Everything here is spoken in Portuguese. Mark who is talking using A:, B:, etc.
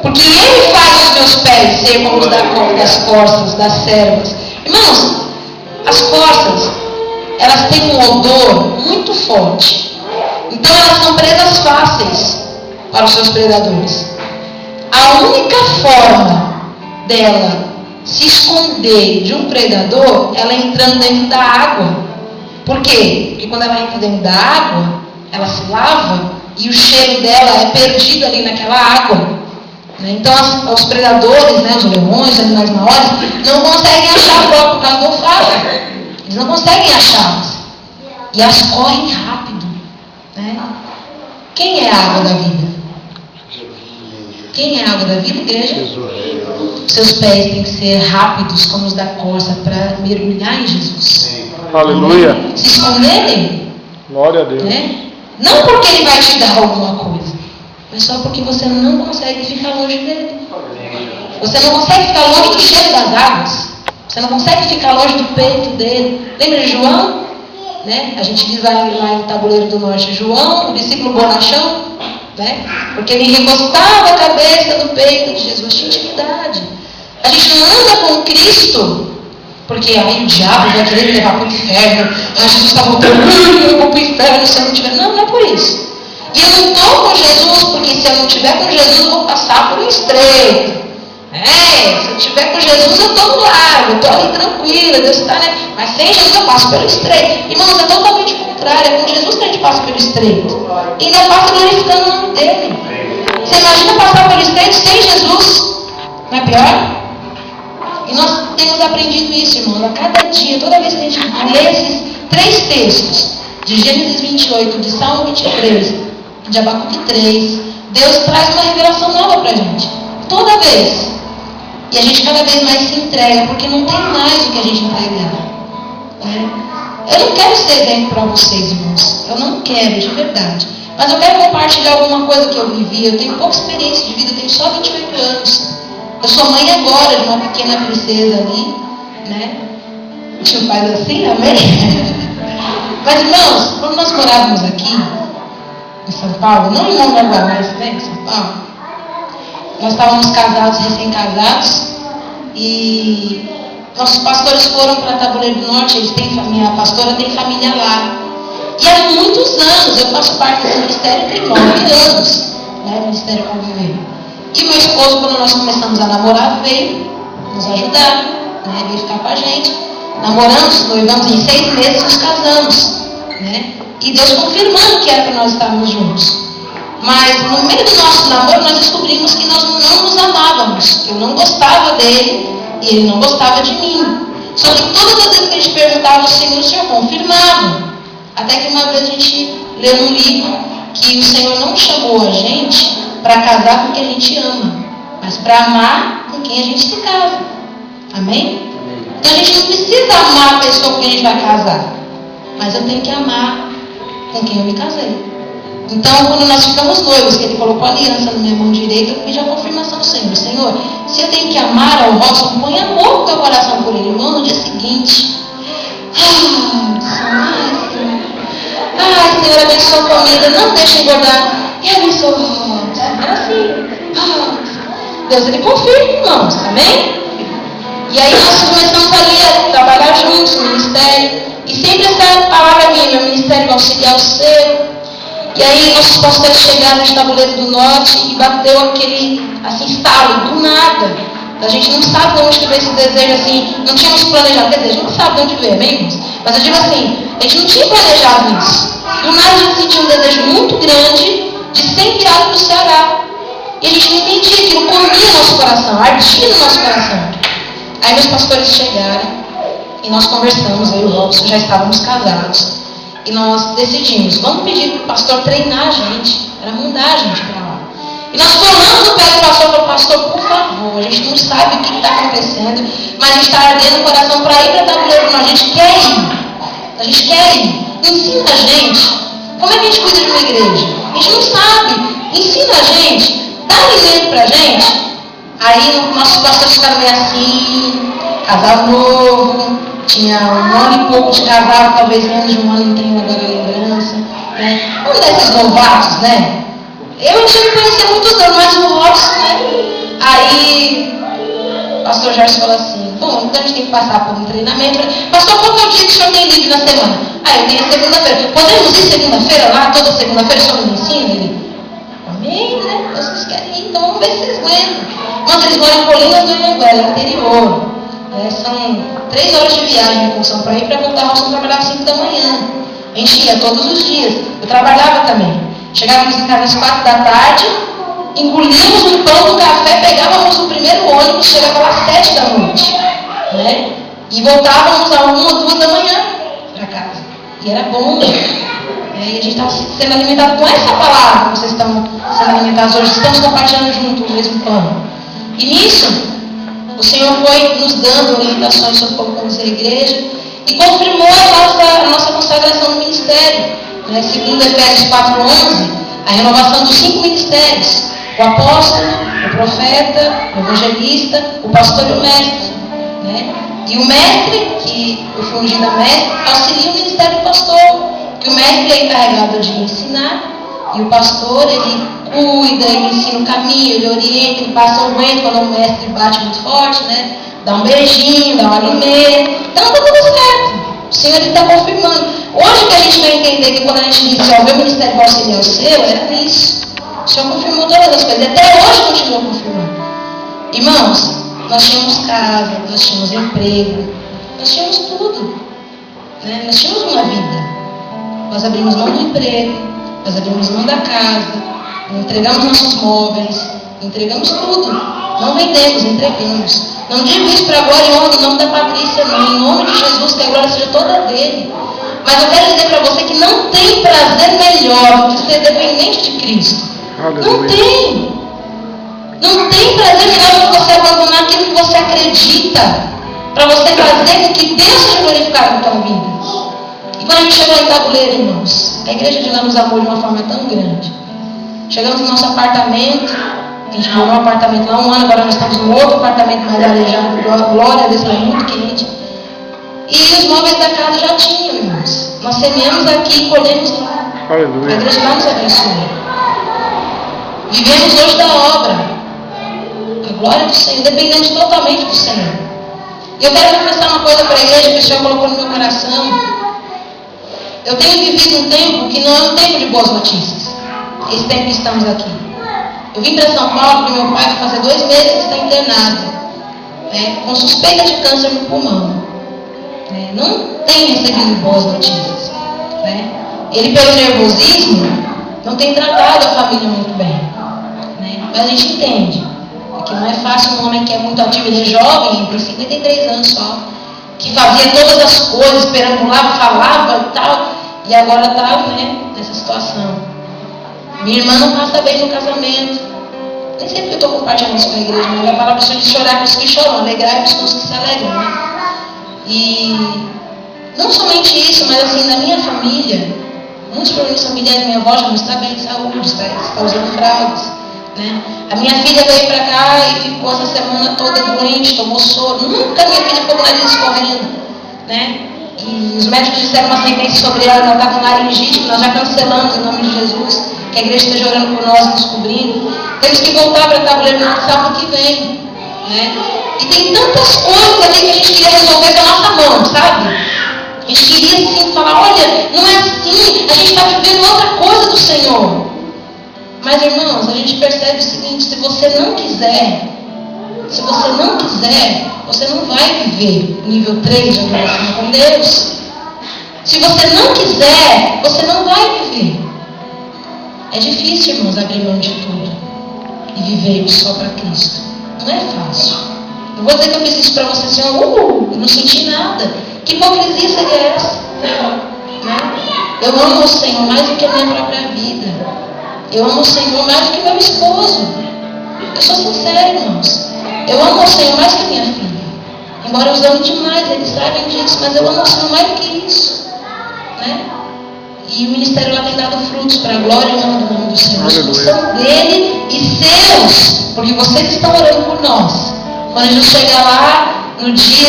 A: Porque Ele faz os meus pés ser como os das corças, das servas. Irmãos, as corças, elas têm um odor muito forte. Então elas são presas fáceis para os seus predadores. A única forma dela se esconder de um predador, ela entrando dentro da água. Por quê? Porque quando ela entra dentro da água, ela se lava e o cheiro dela é perdido ali naquela água. Então os predadores, os leões, os animais maiores, não conseguem achar a própria por causa do olfato. Eles não conseguem achá-las. E elas correm rápido. Quem é a água da vida? Quem é a água da vida, igreja? Seus pés têm que ser rápidos como os da corça para mergulhar em Jesus.
B: Aleluia.
A: Se esconderem.
B: Glória a Deus.
A: Não porque Ele vai te dar alguma coisa, mas só porque você não consegue ficar longe dele. Você não consegue ficar longe do cheiro das águas. Você não consegue ficar longe do peito dele. Lembra de João? A gente diz lá no Tabuleiro do Norte, João, o discípulo bonachão, porque ele recostava a cabeça no peito de Jesus, tinha intimidade. A gente não anda com Cristo porque aí o diabo vai querer me levar para o inferno. Jesus está voltando, eu vou para o inferno se eu não tiver. Não é por isso. E eu não estou com Jesus porque se eu não estiver com Jesus eu vou passar por um estreito. Se eu estiver com Jesus eu estou no largo, eu estou ali tranquila, Deus está, mas sem Jesus eu passo pelo estreito. Irmãos, é totalmente contrário, é com Jesus que a gente passa pelo estreito. E ainda passa glorificando o nome dele. Você imagina passar pelo estreito sem Jesus? Não é pior? E nós temos aprendido isso, irmãos, a cada dia, toda vez que a gente lê esses 3 textos, de Gênesis 28, de Salmo 23, de Abacuque 3, Deus traz uma revelação nova para a gente. Toda vez. E a gente cada vez mais se entrega, porque não tem mais o que a gente entregar. Eu não quero ser exemplo para vocês, irmãos. Eu não quero, de verdade. Mas eu quero compartilhar alguma coisa que eu vivi. Eu tenho pouca experiência de vida, eu tenho só 28 anos. Eu sou mãe agora de uma pequena princesa ali, O tio faz assim, amém? Mas, irmãos, quando nós morávamos aqui, em São Paulo, não em Mongaguá, mas em São Paulo, nós estávamos casados, recém-casados, e nossos pastores foram para Tabuleiro do Norte, minha pastora tem família lá. E há muitos anos, eu faço parte desse ministério, tem 9 anos, Ministério Conviver. E meu esposo, quando nós começamos a namorar, veio nos ajudar, veio ficar com a gente. Namoramos, noivamos em 6 meses, nos casamos, E Deus confirmando que era para nós estarmos juntos. Mas no meio do nosso namoro, nós descobrimos que nós não nos amávamos. Eu não gostava dele e ele não gostava de mim. Só que todas as vezes que a gente perguntava ao Senhor, o Senhor confirmava. Até que uma vez a gente leu num livro que o Senhor não chamou a gente para casar com quem a gente ama, mas para amar com quem a gente se casa. Amém? Então a gente não precisa amar a pessoa com quem a gente vai casar, mas eu tenho que amar com quem eu me casei. Então, quando nós ficamos noivos, que ele colocou a aliança na minha mão direita, eu pedi a confirmação do Senhor. Senhor, se eu tenho que amar ao Robson, põe amor no teu coração por ele. Irmão, no dia seguinte, Senhor, abençoa a comida, não deixa engordar. E abençoa o Robson. Era assim. Deus, ele confirma, irmãos, amém? E aí nós começamos ali a trabalhar juntos no ministério. E sempre essa palavra minha, meu ministério vai auxiliar o seu. E aí nossos pastores chegaram no Tabuleiro do Norte e bateu aquele, estalo, do nada. A gente não sabe de onde que veio esse desejo, não tínhamos planejado, quer dizer, a gente sabe de onde veio, amém, irmãos? Mas eu digo a gente não tinha planejado isso. Do nada a gente sentiu um desejo muito grande de ser enviado para o Ceará. E a gente não entendia, aquilo comia nosso coração, ardia no nosso coração. Aí meus pastores chegaram e nós conversamos, eu e o Robson já estávamos casados. E nós decidimos, vamos pedir para o pastor treinar a gente, para mandar a gente para lá. E nós colamos no pé do pastor e falamos, pastor, por favor, a gente não sabe o que está acontecendo, mas a gente está ardendo o coração para ir para a Tabuleiro, mas a gente quer ir. A gente quer ir. Ensina a gente. Como é que a gente cuida de uma igreja? A gente não sabe. Ensina a gente. Dá alimento para a gente. Aí nossos pastores ficaram meio assim, casal novo, tinha 1 ano e pouco de casado, talvez menos de 1 ano, não tenho agora lembrança. Um desses novatos, Eu tinha me conhecido há muitos anos, mas o Robson, pastor Gerson falou assim, bom, então a gente tem que passar por um treinamento. Pastor, qual é o dia que o senhor tem livre na semana? Eu tenho segunda-feira. Podemos ir segunda-feira lá? Toda segunda-feira o senhor me ensina? Ele, amém, né? Vocês querem ir, então vamos ver se vocês aguentam. Mas eles moram em Colinas do Anhanguera, interior. São 3 horas de viagem em função para ir, para voltar. Nós trabalhava às 5 da manhã. A gente ia todos os dias. Eu trabalhava também. Chegávamos em casa às 4 da tarde, engolíamos um pão do café, pegávamos o primeiro ônibus, chegava às 7 da noite. Né? E voltávamos a 1 ou 2 da manhã para casa. E era bom. E a gente estava sendo alimentado com essa palavra que vocês estão sendo alimentados hoje. Estamos compartilhando junto o mesmo pão. E nisso, o Senhor foi nos dando orientações sobre como conduzir a igreja e confirmou a nossa consagração no ministério. Segundo Efésios 4:11, a renovação dos 5 ministérios: o apóstolo, o profeta, o evangelista, o pastor e o mestre. E o mestre, que eu fui ungida mestre, auxilia o ministério do pastor, que o mestre é encarregado de ensinar e o pastor, ele cuida, ele ensina o caminho, ele orienta, ele passa o vento quando o mestre bate muito forte, dá um beijinho, dá um alimento. Então está tudo certo. O Senhor está confirmando. Hoje que a gente vai entender que quando a gente disse, o meu ministério vai auxiliar o seu, era isso. O Senhor confirmou todas as coisas. E até hoje continua confirmando. Irmãos, nós tínhamos casa, nós tínhamos emprego, nós tínhamos tudo. Nós tínhamos uma vida. Nós abrimos mão do emprego, nós abrimos mão da casa, entregamos nossos móveis, entregamos tudo. Não vendemos, entregamos. Não digo isso para a glória e honra do nome da Patrícia, não. Em nome de Jesus, que a glória seja toda dele. Mas eu quero dizer para você que não tem prazer melhor do que ser dependente de Cristo. Não tem. Não tem prazer melhor do que você abandonar aquilo que você acredita, para você fazer com que Deus seja glorificado na tua vida. E quando a gente chegou em Tabuleiro, irmãos, a igreja de lá nos amou de uma forma tão grande. Chegamos no nosso apartamento, a gente morou no apartamento lá 1 ano, agora nós estamos no outro apartamento mais arejado, glória a Deus, é muito quente. E os móveis da casa já tinham, irmãos. Nós semeamos aqui e colhemos lá.
B: Aleluia.
A: A igreja lá nos abençoou. Vivemos hoje da obra. A glória do Senhor, dependemos totalmente do Senhor. E eu quero confessar uma coisa para a igreja que o Senhor colocou no meu coração. Eu tenho vivido um tempo que não é um tempo de boas notícias. Esse tempo que estamos aqui. Eu vim para São Paulo porque meu pai vai fazer 2 meses que está internado, com suspeita de câncer no pulmão. Não tem recebido boas notícias. Ele, pelo nervosismo, não tem tratado a família muito bem. Mas a gente entende que não é fácil um homem que é muito ativo, ele é jovem, tem 53 anos só, que fazia todas as coisas, perambulava, falava e tal, e agora está nessa situação. Minha irmã não passa bem no casamento. Nem sei porque eu estou compartilhando isso com a igreja, mas a palavra do Senhor diz chorar com os que choram, alegrar-vos com os que se alegram. E não somente isso, mas assim, na minha família, muitos problemas familiares, minha avó já não está bem de saúde, está usando fraldas. A minha filha veio para cá e ficou essa semana toda doente, tomou soro. Nunca minha filha ficou com o nariz escorrendo. E os médicos disseram uma sentença sobre ela, ela está com laringite, que nós já cancelamos em nome de Jesus. Que a igreja esteja orando por nós, nos cobrindo. Temos que voltar para Tabuleiro no sábado que vem. E tem tantas coisas ali que a gente queria resolver com a nossa mão, sabe? A gente queria assim falar, olha, não é assim, a gente está vivendo outra coisa do Senhor. Mas irmãos, a gente percebe o seguinte, se você não quiser, você não vai viver o nível 3 de adoração com Deus. Se você não quiser, você não vai viver. É difícil, irmãos, abrir mão de tudo e viver só para Cristo. Não é fácil. Não vou dizer que eu fiz isso para você assim, eu não senti nada. Que hipocrisia seria essa? Eu amo o Senhor mais do que a minha própria vida. Eu amo o Senhor mais do que meu esposo. Eu sou sincera, irmãos. Eu amo o Senhor mais que a minha filha. Embora eu os ame demais, eles sabem disso, mas eu amo o Senhor mais do que isso. E o ministério lá tem dado frutos para a glória e honra do nome do Senhor. São dele e seus, porque vocês estão orando por nós. Quando a gente chegar lá no dia